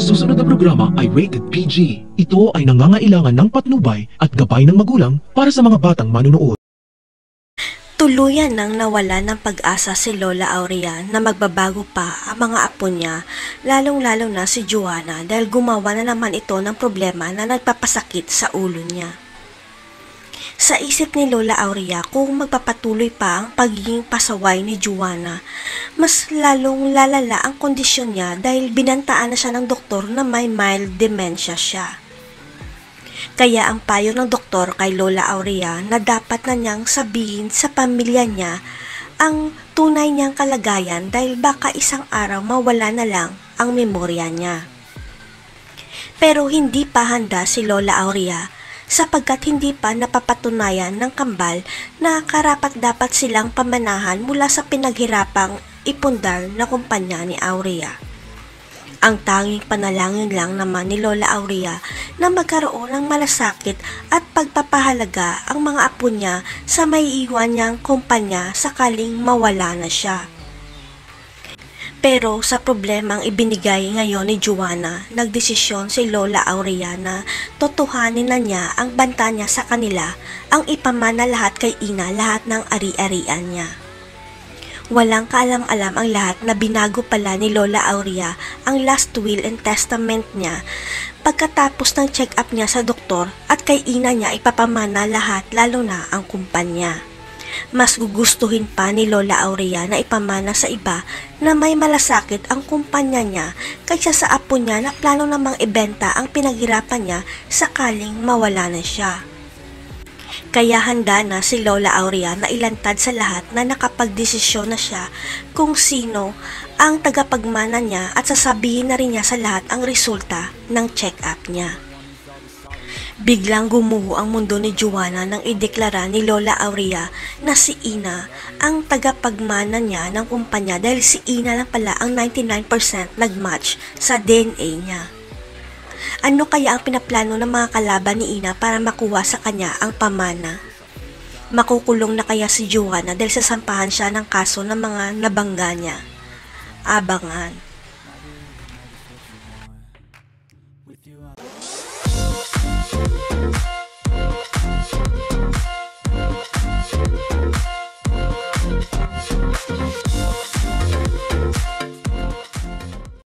susunod na programa ay rated PG. Ito ay nangangailangan ng patnubay at gabay ng magulang para sa mga batang manunood. Tuluyan nang nawala ng pag-asa si Lola Aurea na magbabago pa ang mga apo niya, lalong-lalo na si Joanna dahil gumawa na naman ito ng problema na nagpapasakit sa ulo niya. Sa isip ni Lola Aurea, kung magpapatuloy pa ang pagiging pasaway ni Joanna, mas lalong lalala ang kondisyon niya dahil binantaan na siya ng doktor na may mild dementia siya. Kaya ang payo ng doktor kay Lola Aurea na dapat na niyang sabihin sa pamilya niya ang tunay niyang kalagayan dahil baka isang araw mawala na lang ang memorya niya. Pero hindi pa handa si Lola Aurea sapagkat hindi pa napapatunayan ng kambal na karapat-dapat silang pamanahan mula sa pinaghirapang ipundar na kumpanya ni Aurea. Ang tanging panalangin lang naman ni Lola Aurea na magkaroon ng malasakit at pagpapahalaga ang mga apo niya sa maiiwan niyang kumpanya sakaling mawala na siya. Pero sa problemang ibinigay ngayon ni Joanna, nagdesisyon si Lola Aurea na totohanin na niya ang banta niya sa kanila, ang ipamana lahat kay Ina lahat ng ari-arian niya. Walang kaalam-alam ang lahat na binago pala ni Lola Aurea ang last will and testament niya pagkatapos ng check-up niya sa doktor at kay Ina niya ipapamana lahat lalo na ang kumpanya. Mas gugustuhin pa ni Lola Aurea na ipamana sa iba na may malasakit ang kumpanya niya kaysa sa apo niya na plano namang ibenta ang pinaghirapan niya sakaling mawala na siya. Kaya handa na si Lola Aurea na ilantad sa lahat na nakapagdesisyon na siya kung sino ang tagapagmana niya at sasabihin na rin niya sa lahat ang resulta ng check-up niya. Biglang gumuho ang mundo ni Joanna nang ideklara ni Lola Aurea na si Ina ang tagapagmana niya ng kumpanya dahil si Ina lang pala ang 99% nagmatch sa DNA niya. Ano kaya ang pinaplano ng mga kalaban ni Ina para makuha sa kanya ang pamana? Makukulong na kaya si Joanna dahil sasampahan siya ng kaso ng mga nabangga niya? Abangan.